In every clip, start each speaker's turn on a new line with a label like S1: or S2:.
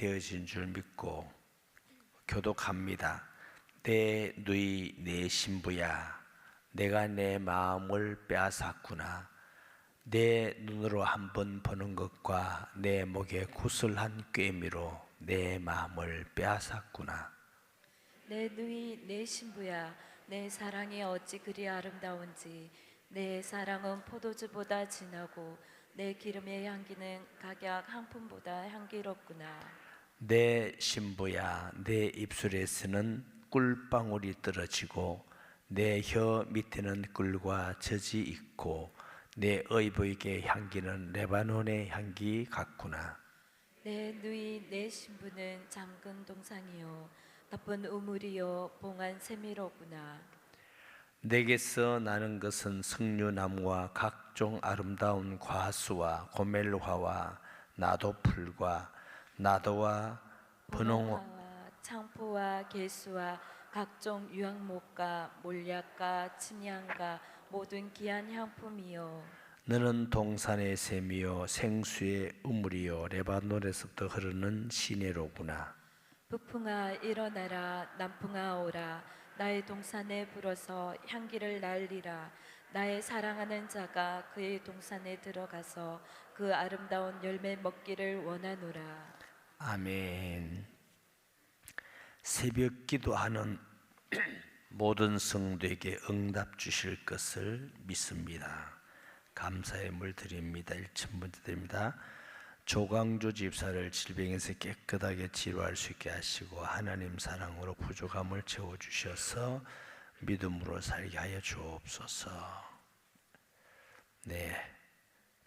S1: 되어진 줄 믿고 교독합니다. 내 누이 내 신부야, 내가 내 마음을 빼앗았구나. 내 눈으로 한번 보는 것과 내 목에 구슬한 꿰미로 내 마음을 빼앗았구나.
S2: 내 누이 내 신부야, 내 사랑이 어찌 그리 아름다운지. 내 사랑은 포도주보다 진하고 내 기름의 향기는 각약 향품보다 향기롭구나.
S1: 내 신부야, 내 입술에 쓰는 꿀방울이 떨어지고 내 혀 밑에는 꿀과 젖이 있고 내 의복의 향기는 레바논의 향기 같구나.
S2: 내 누이 내 신부는 잠근 동상이요 나쁜 우물이요 봉한 세미로구나.
S1: 내게서 나는 것은 석류나무와 각종 아름다운 과수와 고멜화와 나도풀과 나도와 분홍,
S2: 분홍화와 창포와 개수와 각종 유황목과 몰약과 침향과 모든 귀한 향품이요.
S1: 너는 동산의 샘이요 생수의 우물이요 레바논에서부터 흐르는 시내로구나.
S2: 북풍아 일어나라, 남풍아 오라. 나의 동산에 불어서 향기를 날리라. 나의 사랑하는 자가 그의 동산에 들어가서 그 아름다운 열매 먹기를 원하노라.
S1: 아멘. 새벽 기도하는 모든 성도에게 응답 주실 것을 믿습니다. 감사의 물 드립니다. 1,000번 드립니다. 조광조 집사를 질병에서 깨끗하게 치료할 수 있게 하시고 하나님 사랑으로 부족함을 채워주셔서 믿음으로 살게 하여 주옵소서. 네,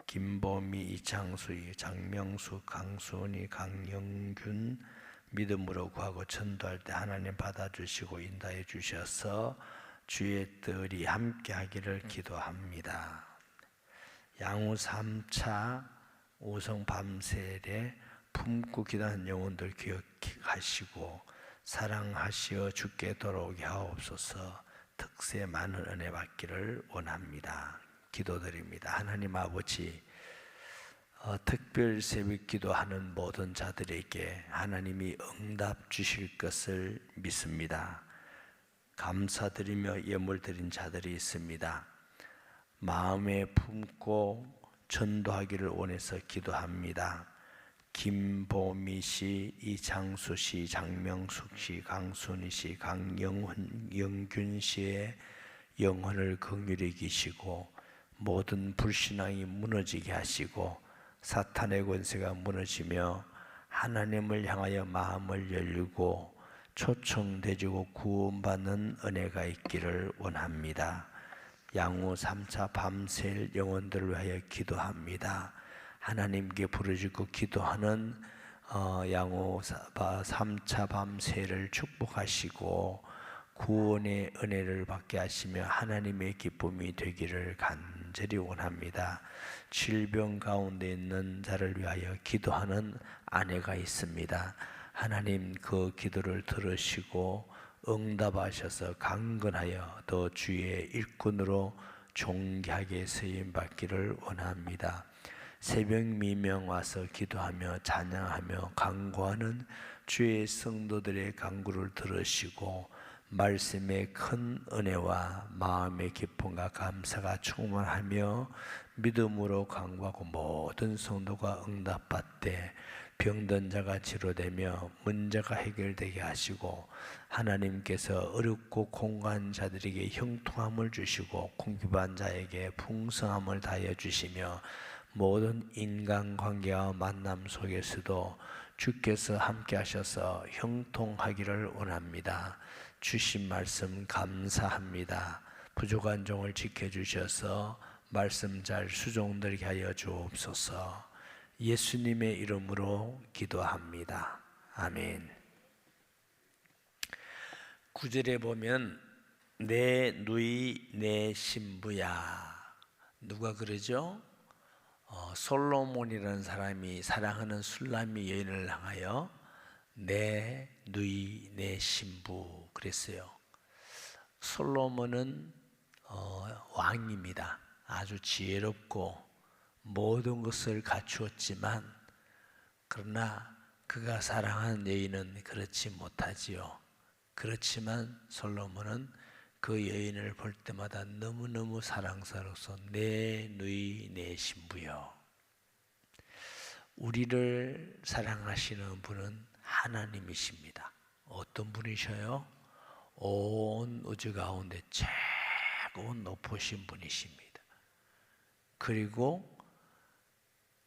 S1: 김보미, 이창수이, 장명수, 강수원이, 강영균 믿음으로 구하고 전도할 때 하나님 받아주시고 인도해 주셔서 주의 뜻이 함께 하기를 기도합니다. 양우 3차 오성 밤새에 품고 기도하는 영혼들 기억하시고 사랑하시어 주께 돌아오게 하옵소서. 특세 많은 은혜 받기를 원합니다. 기도드립니다. 하나님 아버지, 특별 새벽 기도하는 모든 자들에게 하나님이 응답 주실 것을 믿습니다. 감사드리며 예물 드린 자들이 있습니다. 마음에 품고 전도하기를 원해서 기도합니다. 김보미 씨, 이창수 씨, 장명숙 씨, 강순희 씨, 강영균 씨의 영혼을 긍휼히 여기시고 모든 불신앙이 무너지게 하시고 사탄의 권세가 무너지며 하나님을 향하여 마음을 열고 초청되지고 구원받는 은혜가 있기를 원합니다. 양우 3차 밤새 영혼들을 위하여 기도합니다. 하나님께 부르짖고 기도하는 양우 3차 밤새를 축복하시고 구원의 은혜를 받게 하시며 하나님의 기쁨이 되기를 간절히 원합니다. 질병 가운데 있는 자를 위하여 기도하는 아내가 있습니다. 하나님 그 기도를 들으시고 응답하셔서 강건하여 더 주의 일꾼으로 존귀하게 쓰임받기를 원합니다. 새벽 미명 와서 기도하며 찬양하며 간구하는 주의 성도들의 간구를 들으시고 말씀의 큰 은혜와 마음의 기쁨과 감사가 충만하며 믿음으로 간구하고 모든 성도가 응답받되 병든 자가 치료되며 문제가 해결되게 하시고 하나님께서 어렵고 공고한 자들에게 형통함을 주시고 궁핍한 자에게 풍성함을 다하여 주시며 모든 인간관계와 만남 속에서도 주께서 함께 하셔서 형통하기를 원합니다. 주신 말씀 감사합니다. 부족한 종을 지켜주셔서 말씀 잘 수종들게 하여 주옵소서. 예수님의 이름으로 기도합니다. 아멘. 9절에 보면 내 누이 내 신부야, 누가 그러죠? 솔로몬이라는 사람이 사랑하는 술람미 여인을 향하여 내 누이 내 신부 그랬어요. 솔로몬은 왕입니다. 아주 지혜롭고 모든 것을 갖추었지만 그러나 그가 사랑한 여인은 그렇지 못하지요. 그렇지만 솔로몬은 그 여인을 볼 때마다 너무너무 사랑스러워서 내 누이 내 신부여. 우리를 사랑하시는 분은 하나님이십니다. 어떤 분이셔요? 온 우주 가운데 최고 높으신 분이십니다. 그리고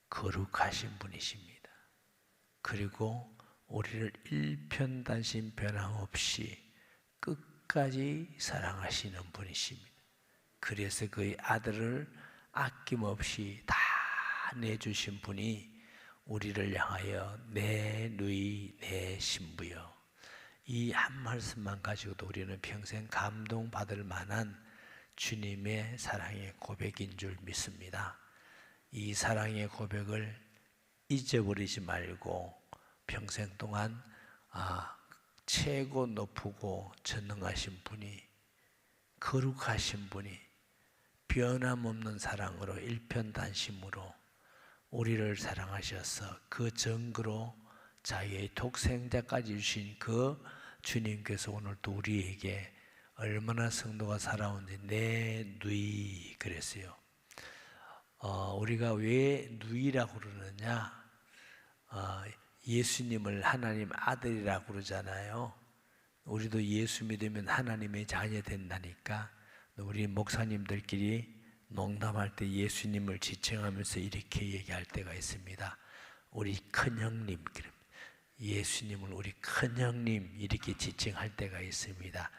S1: 거룩하신 분이십니다. 그리고 우리를 일편단심 변함없이 끝까지 사랑하시는 분이십니다. 그래서 그의 아들을 아낌없이 다 내주신 분이 우리를 향하여 내 누이 내 신부여. 이 한 말씀만 가지고도 우리는 평생 감동받을 만한 주님의 사랑의 고백인 줄 믿습니다. 이 사랑의 고백을 잊어버리지 말고 평생 동안 최고 높고 전능하신 분이, 거룩하신 분이 변함없는 사랑으로 일편단심으로 우리를 사랑하셔서 그 정그로 자기의 독생자까지 주신 그 주님께서 오늘도 우리에게 얼마나 성도가 살아온지 내 누이 그랬어요. 우리가 왜 누이라고 그러느냐? 예수님을 하나님 아들이라고 그러잖아요. 우리도 예수 믿으면 하나님의 자녀 된다니까. 우리 목사님들끼리 농담할 때 예수님을 지칭하면서 이렇게 얘기할 때가 있습니다. 우리 큰형님, 예수님을 우리 큰형님 이렇게 지칭할 때가 있습니다.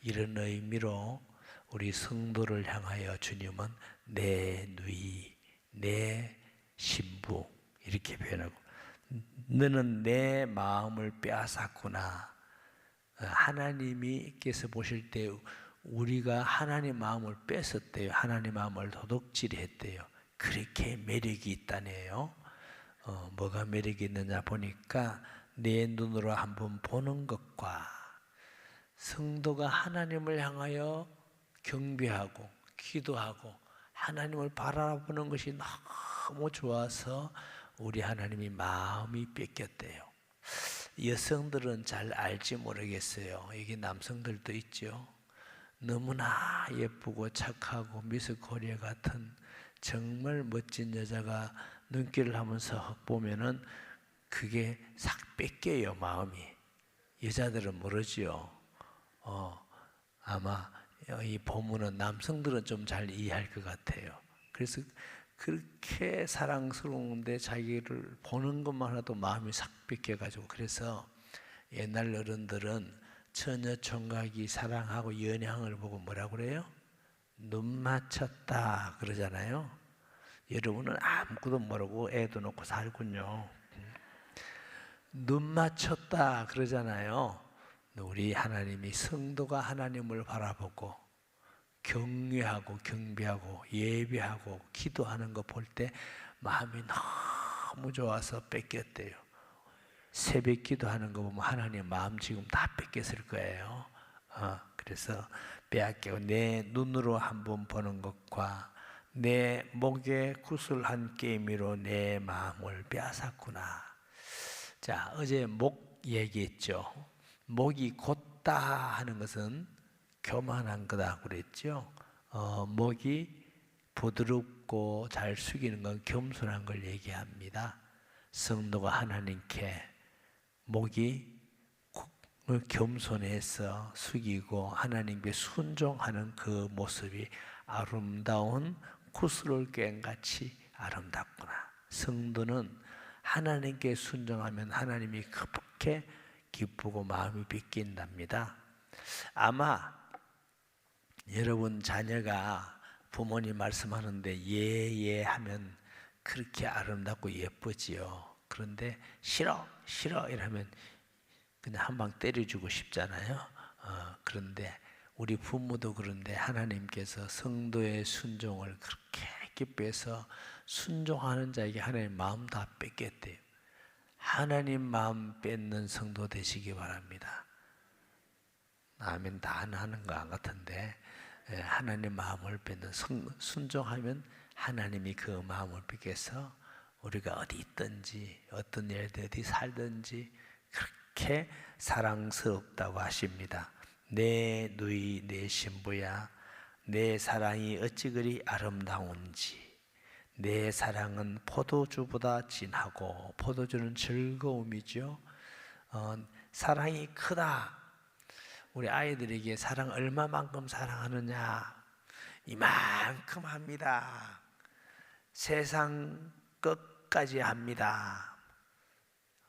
S1: 이런 의미로 우리 성도를 향하여 주님은 내 누이, 내 신부 이렇게 표현하고, 너는 내 마음을 빼앗았구나. 하나님께서 보실 때 우리가 하나님 마음을 뺏었대요. 하나님 마음을 도둑질했대요. 그렇게 매력이 있다네요. 뭐가 매력이 있느냐 보니까 내 눈으로 한번 보는 것과 성도가 하나님을 향하여 경배하고 기도하고 하나님을 바라보는 것이 너무 좋아서 우리 하나님이 마음이 뺏겼대요. 여성들은 잘 알지 모르겠어요. 여기 남성들도 있죠. 너무나 예쁘고 착하고 미스코리아 같은 정말 멋진 여자가 눈길을 하면서 보면은 그게 싹 뺏겨요, 마음이. 여자들은 모르지요. 아마 이 본문은 남성들은 좀 잘 이해할 것 같아요. 그래서 그렇게 사랑스러운데 자기를 보는 것만 해도 마음이 싹 뺏겨가지고, 그래서 옛날 어른들은 처녀 총각이 사랑하고 연향을 보고 뭐라고 그래요? 눈 맞췄다 그러잖아요. 여러분은 아무것도 모르고 애도 놓고 살군요. 눈 맞췄다 그러잖아요. 우리 하나님이 성도가 하나님을 바라보고 경외하고 경배하고 예배하고 기도하는 거 볼 때 마음이 너무 좋아서 뺏겼대요. 새벽 기도하는 거 보면 하나님 마음 지금 다 뺏겼을 거예요. 그래서 빼앗기고 내 눈으로 한번 보는 것과 내 목에 구슬한 깨미로 내 마음을 빼앗았구나. 자, 어제 목 얘기했죠. 목이 곧다 하는 것은 교만한 거다 그랬죠. 목이 부드럽고 잘 숙이는 건 겸손한 걸 얘기합니다. 성도가 하나님께 목이 겸손해서 숙이고 하나님께 순종하는 그 모습이 아름다운 구슬을 깬 같이 아름답구나. 성도는 하나님께 순종하면 하나님이 그렇게 기쁘고 마음이 빗긴답니다. 아마 여러분 자녀가 부모님 말씀하는데 예 하면 그렇게 아름답고 예쁘지요. 그런데 싫어 이러면 그냥 한 방 때려주고 싶잖아요. 그런데 우리 부모도 그런데 하나님께서 성도의 순종을 그렇게 기뻐해서 순종하는 자에게 하나님 마음 다 뺏겠대요. 하나님 마음 뺏는 성도 되시기 바랍니다. 아멘 다 하는 거 안 같은데, 하나님 마음을 뺏는 순종하면 하나님이 그 마음을 뺏겨서 우리가 어디 있든지 어떤 일들 어디 살든지 그렇게 사랑스럽다고 하십니다. 내 누이 내 신부야, 내 사랑이 어찌 그리 아름다운지. 내 사랑은 포도주보다 진하고, 포도주는 즐거움이죠. 사랑이 크다. 우리 아이들에게 사랑 얼마만큼 사랑하느냐, 이만큼 합니다. 세상 끝까지 합니다.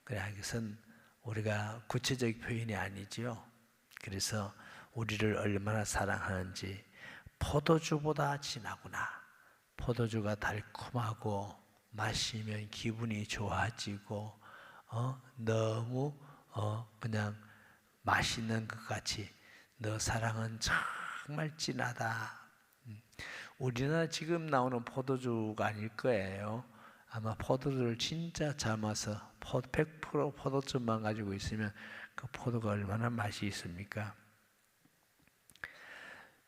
S1: 그래, 이것은 우리가 구체적 표현이 아니지요. 그래서 우리를 얼마나 사랑하는지, 포도주보다 진하구나. 포도주가 달콤하고 마시면 기분이 좋아지고 너무 그냥 맛있는 것 같이 너 사랑은 정말 진하다. 우리나라 지금 나오는 포도주가 아닐 거예요. 아마 포도주를 진짜 담아서 100% 포도주만 가지고 있으면 그 포도가 얼마나 맛이 있습니까?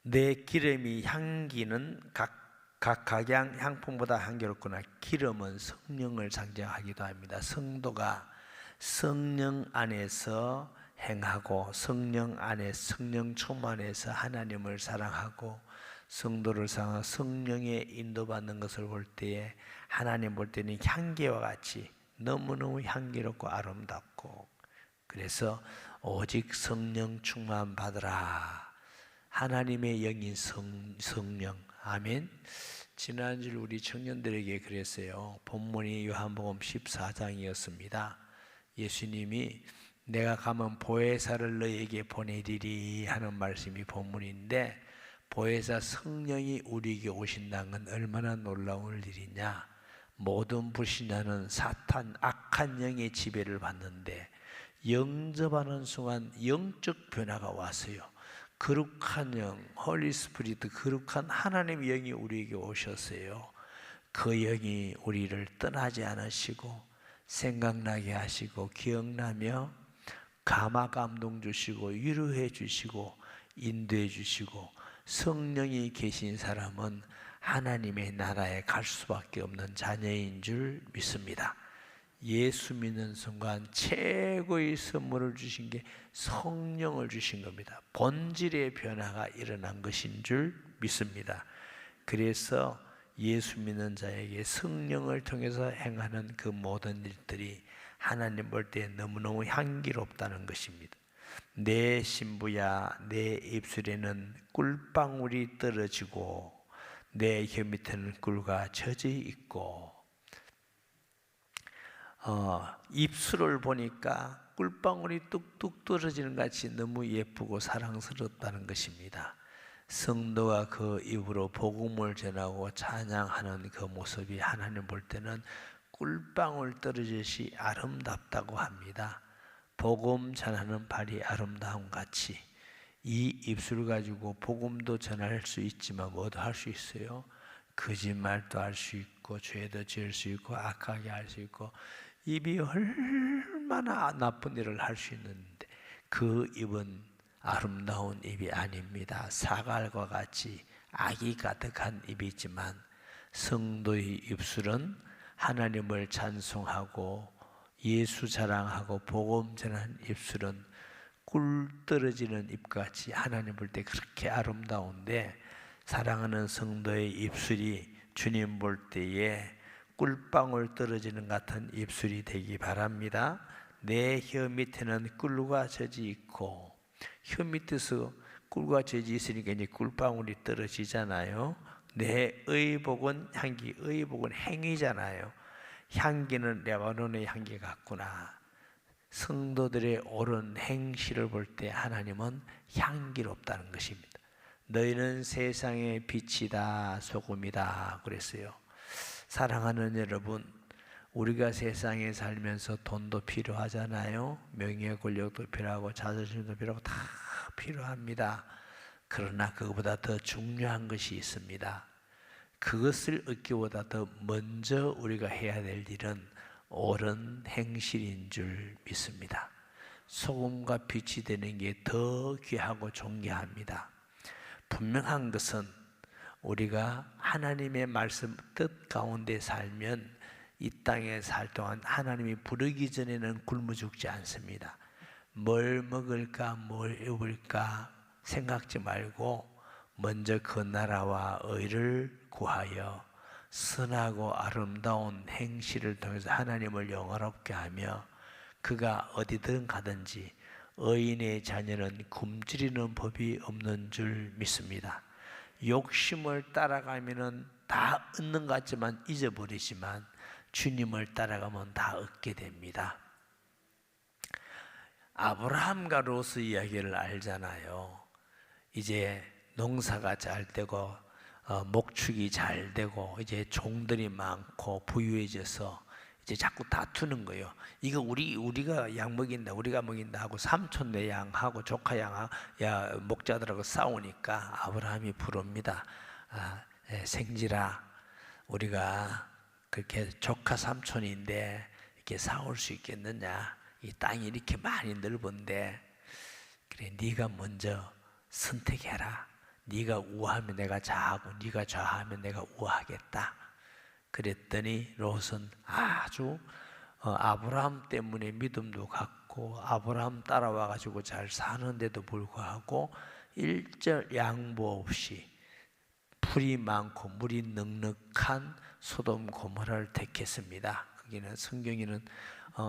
S1: 내 기름이 향기는 각각 향품보다 향기롭구나. 기름은 성령을 상징하기도 합니다. 성도가 성령 안에서 행하고 성령 안에 성령 충만해서 하나님을 사랑하고 성도를 사랑하고 성령의 인도받는 것을 볼 때에 하나님 볼 때는 향기와 같이 너무너무 향기롭고 아름답고, 그래서 오직 성령 충만 받으라. 하나님의 영인 성령. 아멘. 지난주 우리 청년들에게 그랬어요. 본문이 요한복음 14장이었습니다. 예수님이 내가 가면 보혜사를 너희에게 보내리리 하는 말씀이 본문인데, 보혜사 성령이 우리에게 오신다는 건 얼마나 놀라운 일이냐. 모든 불신자는 사탄 악한 영의 지배를 받는데 영접하는 순간 영적 변화가 왔어요. 거룩한 영, 홀리 스피리트, 거룩한 하나님의 영이 우리에게 오셨어요. 그 영이 우리를 떠나지 않으시고 생각나게 하시고 기억나며 감화 감동 주시고 위로해 주시고 인도해 주시고, 성령이 계신 사람은 하나님의 나라에 갈 수밖에 없는 자녀인 줄 믿습니다. 예수 믿는 순간 최고의 선물을 주신 게 성령을 주신 겁니다. 본질의 변화가 일어난 것인 줄 믿습니다. 그래서 예수 믿는 자에게 성령을 통해서 행하는 그 모든 일들이 하나님 볼 때 너무너무 향기롭다는 것입니다. 내 신부야, 내 입술에는 꿀방울이 떨어지고 내 혀 밑에는 꿀과 젖이 있고, 입술을 보니까 꿀방울이 뚝뚝 떨어지는 같이 너무 예쁘고 사랑스럽다는 것입니다. 성도가 그 입으로 복음을 전하고 찬양하는 그 모습이 하나님 볼 때는 꿀방울 떨어지듯이 아름답다고 합니다. 복음 전하는 발이 아름다움 같이 이 입술 가지고 복음도 전할 수 있지만 뭐도 할 수 있어요? 거짓말도 할 수 있고 죄도 지을 수 있고 악하게 할 수 있고, 입이 얼마나 나쁜 일을 할 수 있는데 그 입은 아름다운 입이 아닙니다. 사갈과 같이 악이 가득한 입이지만 성도의 입술은 하나님을 찬송하고 예수 자랑하고 복음 전하는 입술은 꿀 떨어지는 입같이 하나님 볼 때 그렇게 아름다운데, 사랑하는 성도의 입술이 주님 볼 때에 꿀방울 떨어지는 같은 입술이 되기 바랍니다. 내 혀 밑에는 꿀과 젖이 있고, 혀 밑에서 꿀과 젖이 있으니까 이제 꿀방울이 떨어지잖아요. 내 의복은 향기, 의복은 행위잖아요. 향기는 레바논의 향기 같구나. 성도들의 옳은 행실을 볼 때 하나님은 향기롭다는 것입니다. 너희는 세상의 빛이다, 소금이다 그랬어요. 사랑하는 여러분, 우리가 세상에 살면서 돈도 필요하잖아요. 명예 권력도 필요하고 자존심도 필요하고 다 필요합니다. 그러나 그것보다 더 중요한 것이 있습니다. 그것을 얻기보다 더 먼저 우리가 해야 될 일은 옳은 행실인 줄 믿습니다. 소금과 빛이 되는 게 더 귀하고 존귀합니다. 분명한 것은 우리가 하나님의 말씀 뜻 가운데 살면 이 땅에 살 동안 하나님이 부르기 전에는 굶어 죽지 않습니다. 뭘 먹을까 뭘 입을까 생각지 말고 먼저 그 나라와 의를 구하여 선하고 아름다운 행실을 통해서 하나님을 영화롭게 하며 그가 어디든 가든지 의인의 자녀는 굶주리는 법이 없는 줄 믿습니다. 욕심을 따라가면은 다 얻는 것 같지만 잊어버리지만 주님을 따라가면 다 얻게 됩니다. 아브라함과 로스 이야기를 알잖아요. 이제 농사가 잘 되고 목축이 잘 되고 이제 종들이 많고 부유해져서 이제 자꾸 다투는 거예요. 이거 우리가 양 먹인다, 우리가 먹인다 하고 삼촌네 양하고 조카 야 목자들하고 싸우니까 아브라함이 부릅니다. 생지라, 우리가 그렇게 조카 삼촌인데 이렇게 싸울 수 있겠느냐? 이 땅이 이렇게 많이 넓은데 그래 네가 먼저 선택해라. 네가 우하면 내가 좌하고 네가 좌하면 내가 우하겠다. 그랬더니 롯은 아주 아브라함 때문에 믿음도 갖고 아브라함 따라와 가지고 잘 사는데도 불구하고 일절 양보 없이 풀이 많고 물이 넉넉한 소돔 고모라를 택했습니다. 거기는 성경에는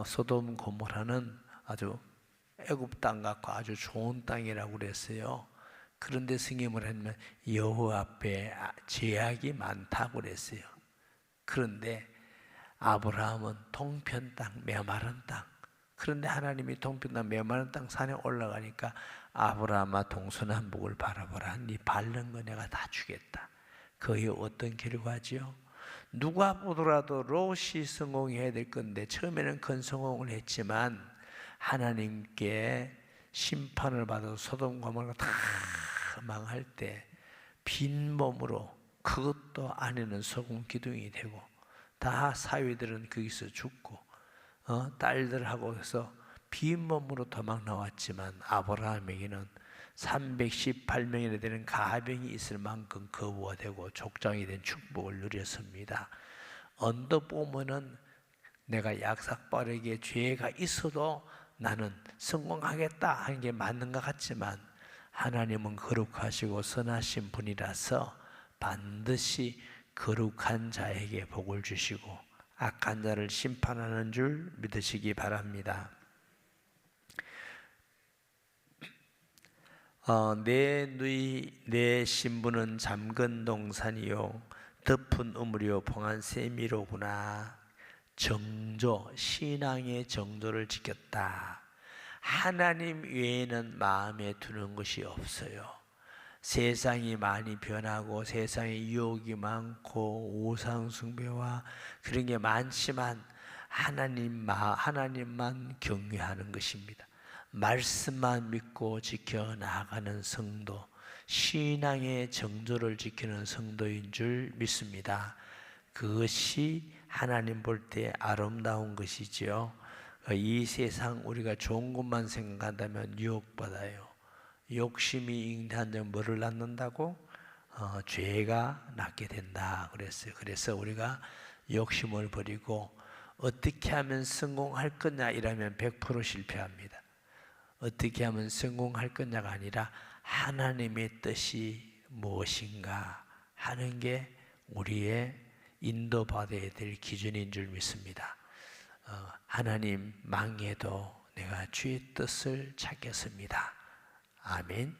S1: 소돔 고모라는 아주 애굽 땅 같고 아주 좋은 땅이라고 그랬어요. 그런데 성경을 하면 여호와 앞에 죄악이 많다고 그랬어요. 그런데 아브라함은 동편 땅, 메마른 땅. 그런데 하나님이 동편 땅, 메마른 땅 산에 올라가니까 아브라함아 동서남북을 바라보라. 네 밟는 거 내가 다 주겠다. 그의 어떤 결과지요? 누가 보더라도 롯이 성공해야 될 건데 처음에는 큰 성공을 했지만 하나님께 심판을 받아서 소돔 고모라가 다 망할 때 빈몸으로 그것도 안에는 소금 기둥이 되고 다 사위들은 거기서 죽고 딸들하고 해서 빈몸으로 도망 나왔지만 아브라함에게는 318명이나 되는 가병이 있을 만큼 거부가 되고 족장이 된 축복을 누렸습니다. 언뜻 보면은 내가 약삭빠르게 죄가 있어도 나는 성공하겠다 하는 게 맞는 것 같지만 하나님은 거룩하시고 선하신 분이라서 반드시 거룩한 자에게 복을 주시고 악한 자를 심판하는 줄 믿으시기 바랍니다. 내 누이 내 신부는 잠근 동산이요 덮은 우물이요 봉한 세미로구나. 정조, 신앙의 정조를 지켰다. 하나님 외에는 마음에 두는 것이 없어요. 세상이 많이 변하고 세상에 유혹이 많고 우상 숭배와 그런 게 많지만 하나님만 경외하는 것입니다. 말씀만 믿고 지켜 나아가는 성도, 신앙의 정조를 지키는 성도인 줄 믿습니다. 그것이 하나님 볼 때 아름다운 것이지요. 이 세상 우리가 좋은 것만 생각한다면 유혹받아요. 욕심이 잉태한다면 뭐를 낳는다고? 죄가 낳게 된다 그랬어요. 그래서 우리가 욕심을 버리고 어떻게 하면 성공할 거냐 이러면 100% 실패합니다. 어떻게 하면 성공할 거냐가 아니라 하나님의 뜻이 무엇인가 하는 게 우리의 인도받아야 될 기준인 줄 믿습니다. 하나님 망해도 내가 주의 뜻을 찾겠습니다. 아멘.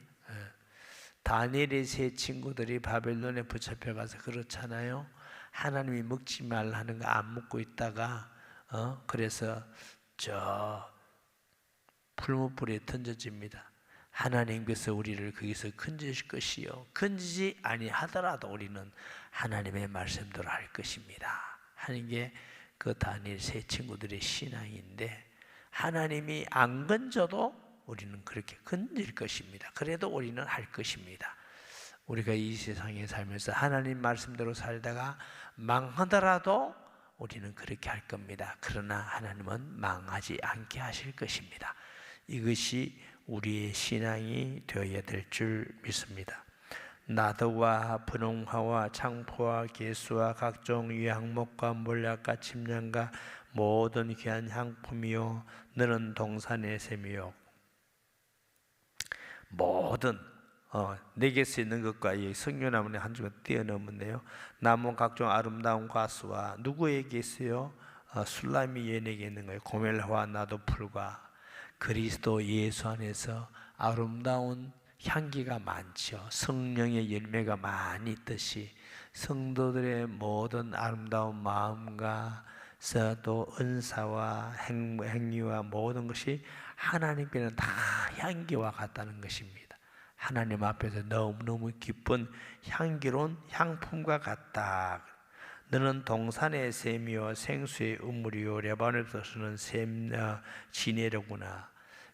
S1: 다니엘의 세 친구들이 바벨론에 붙잡혀 가서 그렇잖아요. 하나님이 먹지 말라는 거 안 먹고 있다가 그래서 저 풀무불에 던져집니다. 하나님께서 우리를 거기서 건지실 것이요 건지지 아니하더라도 우리는 하나님의 말씀대로 할 것입니다 하는 게 그 다니엘 세 친구들의 신앙인데 하나님이 안 건져도 우리는 그렇게 건질 것입니다. 그래도 우리는 할 것입니다. 우리가 이 세상에 살면서 하나님 말씀대로 살다가 망하더라도 우리는 그렇게 할 겁니다. 그러나 하나님은 망하지 않게 하실 것입니다. 이것이 우리의 신앙이 되어야 될 줄 믿습니다. 나드와 분홍화와 창포와 개수와 각종 유향목과 몰약과 침향과 모든 귀한 향품이요 너는 동산의 샘이요 모든 내게서 있는 것과 이 성류나무의 한 줄을 뛰어넘었네요. 나무 각종 아름다운 과수와 누구에게 있어요? 술람이 얘네에게 있는 거예요. 고멜화와 나도풀과 그리스도 예수 안에서 아름다운 향기가 많죠. 성령의 열매가 많이 있듯이 성도들의 모든 아름다운 마음과 또 은사와 행위와 모든 것이 하나님께는 다 향기와 같다는 것입니다. 하나님 앞에서 너무너무 기쁜 향기로운 향품과 같다. 너는 동산의 샘이요 생수의 우물이요 레바논에서 쓰는 지혜로구나.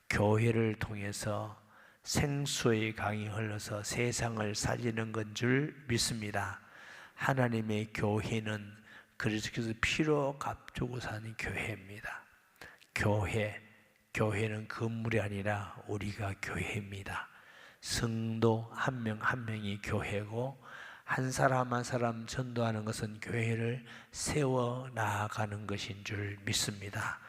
S1: 교회를 통해서 생수의 강이 흘러서 세상을 살리는 건 줄 믿습니다. 하나님의 교회는 그리스도께서 피로 값주고 사는 교회입니다. 교회는 건물이 아니라 우리가 교회입니다. 성도 한 명 한 명이 교회고 한 사람 한 사람 전도하는 것은 교회를 세워 나아가는 것인 줄 믿습니다.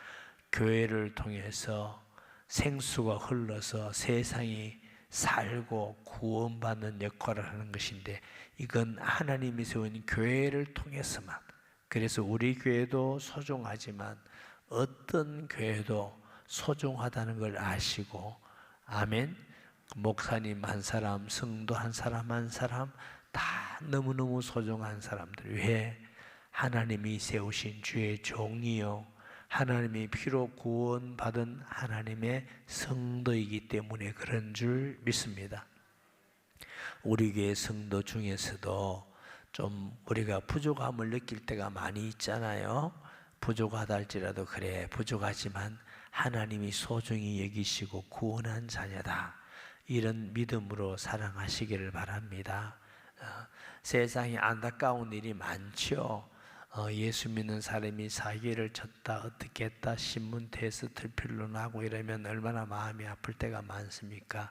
S1: 교회를 통해서 생수가 흘러서 세상이 살고 구원받는 역할을 하는 것인데 이건 하나님이 세운 교회를 통해서만. 그래서 우리 교회도 소중하지만 어떤 교회도 소중하다는 걸 아시고, 아멘. 목사님 한 사람, 성도 한 사람 한 사람 다 너무너무 소중한 사람들. 왜? 하나님이 세우신 주의 종이요 하나님이 피로 구원받은 하나님의 성도이기 때문에 그런 줄 믿습니다. 우리 교회 성도 중에서도 좀 우리가 부족함을 느낄 때가 많이 있잖아요. 부족하다 할지라도 그래, 부족하지만 하나님이 소중히 여기시고 구원한 자녀다, 이런 믿음으로 사랑하시기를 바랍니다. 세상에 안타까운 일이 많죠. 예수 믿는 사람이 사기를 쳤다, 어떻게 했다, 신문 테스트를 필론하고 이러면 얼마나 마음이 아플 때가 많습니까?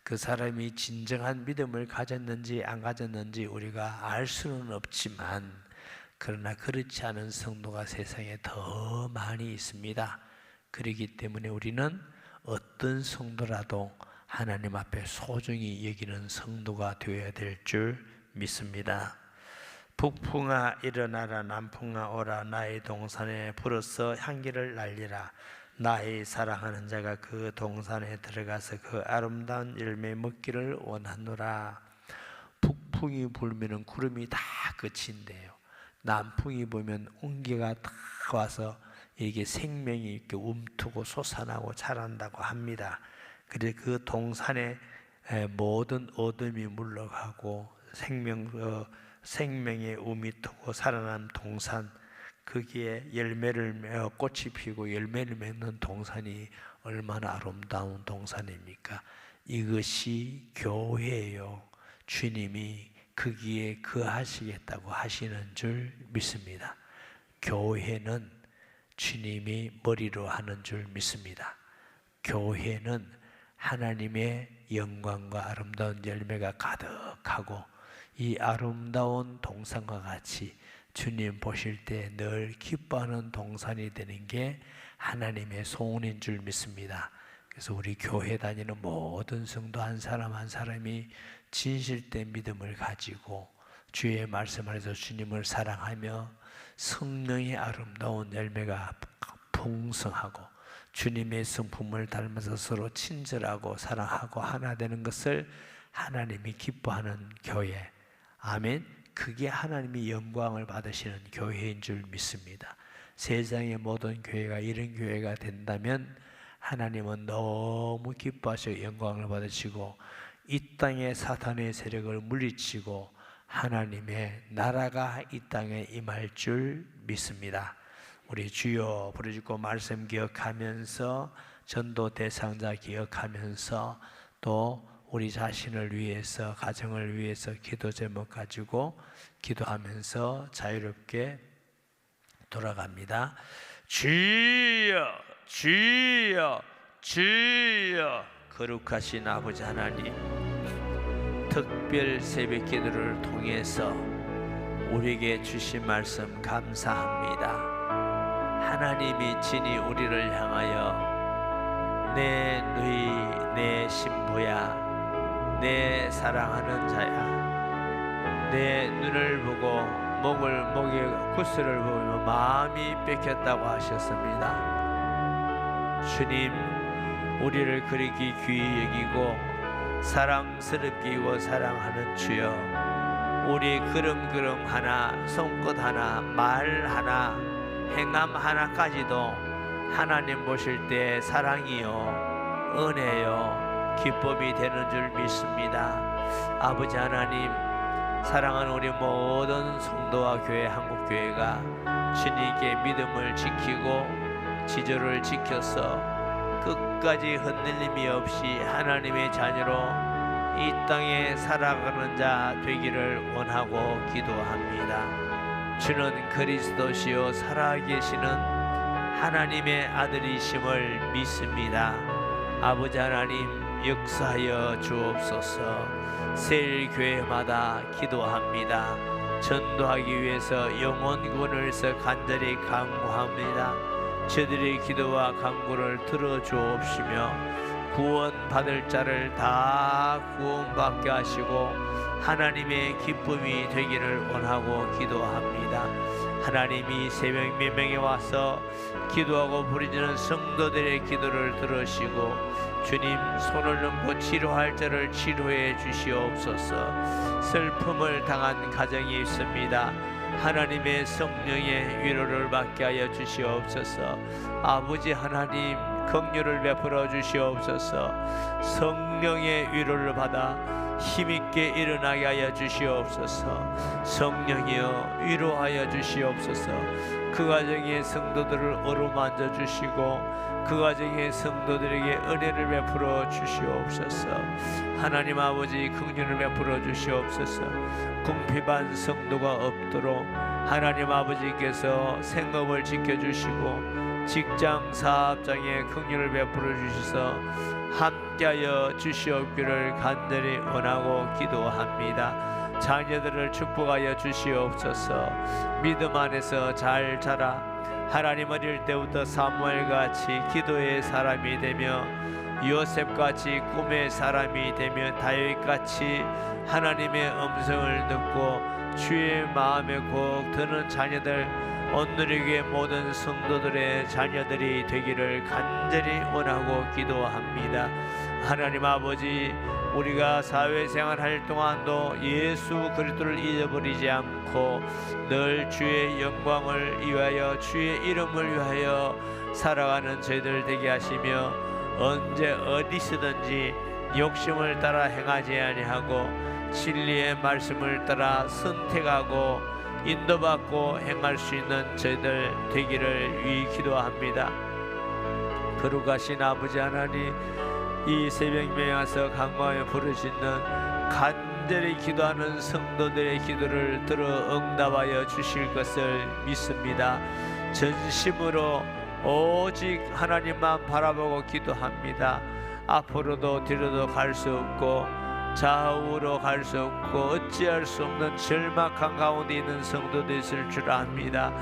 S1: 그 사람이 진정한 믿음을 가졌는지 안 가졌는지 우리가 알 수는 없지만, 그러나 그렇지 않은 성도가 세상에 더 많이 있습니다. 그렇기 때문에 우리는 어떤 성도라도 하나님 앞에 소중히 여기는 성도가 되어야 될 줄 믿습니다. 북풍아 일어나라, 남풍아 오라, 나의 동산에 불어서 향기를 날리라. 나의 사랑하는 자가 그 동산에 들어가서 그 아름다운 열매 먹기를 원하노라. 북풍이 불면 구름이 다 끝인데요, 남풍이 불면 온기가 다 와서 이게 생명이 이렇게 움트고 솟아나고 자란다고 합니다. 그래서 그 동산에 모든 어둠이 물러가고 생명의 움이 트고 살아난 동산, 거기에 열매를 꽃이 피고 열매를 맺는 동산이 얼마나 아름다운 동산입니까? 이것이 교회예요. 주님이 거기에 거하시겠다고 하시는 줄 믿습니다. 교회는 주님이 머리로 하는 줄 믿습니다. 교회는 하나님의 영광과 아름다운 열매가 가득하고 이 아름다운 동산과 같이 주님 보실 때 늘 기뻐하는 동산이 되는 게 하나님의 소원인 줄 믿습니다. 그래서 우리 교회 다니는 모든 성도 한 사람 한 사람이 진실된 믿음을 가지고 주의 말씀 안에서 주님을 사랑하며 성령의 아름다운 열매가 풍성하고 주님의 성품을 닮아서 서로 친절하고 사랑하고 하나 되는 것을 하나님이 기뻐하는 교회, 아멘. 그게 하나님이 영광을 받으시는 교회인 줄 믿습니다. 세상의 모든 교회가 이런 교회가 된다면 하나님은 너무 기뻐하시고 영광을 받으시고 이 땅의 사탄의 세력을 물리치고 하나님의 나라가 이 땅에 임할 줄 믿습니다. 우리 주여 부르짖고 말씀 기억하면서 전도 대상자 기억하면서 또 우리 자신을 위해서 가정을 위해서 기도 제목 가지고 기도하면서 자유롭게 돌아갑니다. 주여 주여 주여, 거룩하신 아버지 하나님, 특별 새벽 기도를 통해서 우리에게 주신 말씀 감사합니다. 하나님이 친히 우리를 향하여 내 누이 내 신부야, 내 사랑하는 자야, 내 눈을 보고 목의 구슬을 보며 마음이 뺏겼다고 하셨습니다. 주님, 우리를 그렇게 귀히 여기고 사랑스럽게 여기고 사랑하는 주여, 우리 걸음걸음 하나, 손끝 하나, 말 하나, 행함 하나까지도 하나님 보실 때 사랑이요, 은혜요, 기쁨이 되는 줄 믿습니다. 아버지 하나님, 사랑하는 우리 모든 성도와 교회, 한국교회가 주님께 믿음을 지키고 지조를 지켜서 끝까지 흔들림이 없이 하나님의 자녀로 이 땅에 살아가는 자 되기를 원하고 기도합니다. 주는 그리스도시요 살아계시는 하나님의 아들이심을 믿습니다. 아버지 하나님, 역사하여 주옵소서. 세일교회마다 기도합니다. 전도하기 위해서 영혼군을 간절히 간구합니다. 저들의 기도와 간구를 들어주옵시며 구원 받을 자를 다 구원받게 하시고 하나님의 기쁨이 되기를 원하고 기도합니다. 하나님이 새벽 매명에 와서 기도하고 부르짖는 성도들의 기도를 들으시고 주님, 손을 넘고 치료할 자를 치료해 주시옵소서. 슬픔을 당한 가정이 있습니다. 하나님의 성령의 위로를 받게 하여 주시옵소서. 아버지 하나님, 긍휼을 베풀어 주시옵소서. 성령의 위로를 받아 힘있게 일어나게 하여 주시옵소서. 성령이여 위로하여 주시옵소서. 그 가정의 성도들을 어루만져 주시고 그 가정의 성도들에게 은혜를 베풀어 주시옵소서. 하나님 아버지, 긍휼을 베풀어 주시옵소서. 궁핍한 성도가 없도록 하나님 아버지께서 생업을 지켜주시고 직장 사업장에 긍휼을 베풀어 주셔서 함께하여 주시옵기를 간절히 원하고 기도합니다. 자녀들을 축복하여 주시옵소서. 믿음 안에서 잘 자라 하나님 어릴 때부터 사무엘같이 기도의 사람이 되며 요셉같이 꿈의 사람이 되며 다윗같이 하나님의 음성을 듣고 주의 마음에 꼭 드는 자녀들, 오늘에게 모든 성도들의 자녀들이 되기를 간절히 원하고 기도합니다. 하나님 아버지, 우리가 사회생활 할 동안도 예수 그리스도를 잊어버리지 않고 늘 주의 영광을 위하여 주의 이름을 위하여 살아가는 저희들 되게 하시며 언제 어디서든지 욕심을 따라 행하지 아니하고 진리의 말씀을 따라 선택하고 인도받고 행할 수 있는 저희들 되기를 위히 기도합니다. 거룩하신 아버지 하나님, 이 새벽에 와서 간구하며 부르짖는 간절히 기도하는 성도들의 기도를 들어 응답하여 주실 것을 믿습니다. 전심으로 오직 하나님만 바라보고 기도합니다. 앞으로도 뒤로도 갈 수 없고 좌우로 갈 수 없고 어찌할 수 없는 절망한 가운데 있는 성도도 있을 줄 압니다.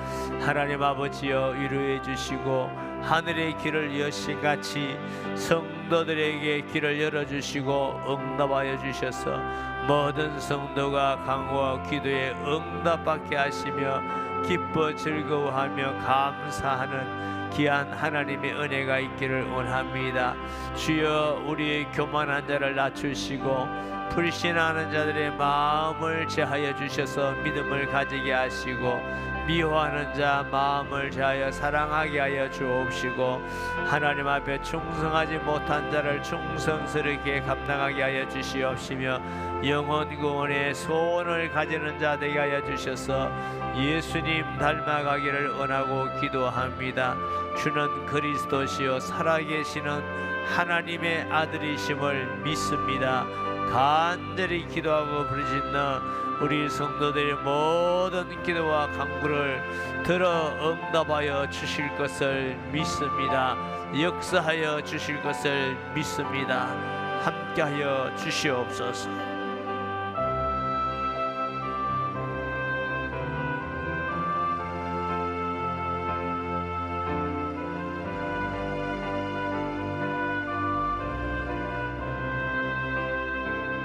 S1: 하나님 아버지여, 위로해 주시고 하늘의 길을 여신같이 성도들에게 길을 열어주시고 응답하여 주셔서 모든 성도가 간구와 기도에 응답받게 하시며 기뻐 즐거워하며 감사하는 귀한 하나님의 은혜가 있기를 원합니다. 주여, 우리의 교만한 자를 낮추시고 불신하는 자들의 마음을 제하여 주셔서 믿음을 가지게 하시고 미워하는 자 마음을 제하여 사랑하게 하여 주옵시고 하나님 앞에 충성하지 못한 자를 충성스럽게 감당하게 하여 주시옵시며 영혼 구원의 소원을 가지는 자 되게 하여 주셔서 예수님 닮아가기를 원하고 기도합니다. 주는 그리스도시요 살아계시는 하나님의 아들이심을 믿습니다. 간절히 기도하고 부르짖는 우리 성도들의 모든 기도와 간구를 들어 응답하여 주실 것을 믿습니다. 역사하여 주실 것을 믿습니다. 함께하여 주시옵소서.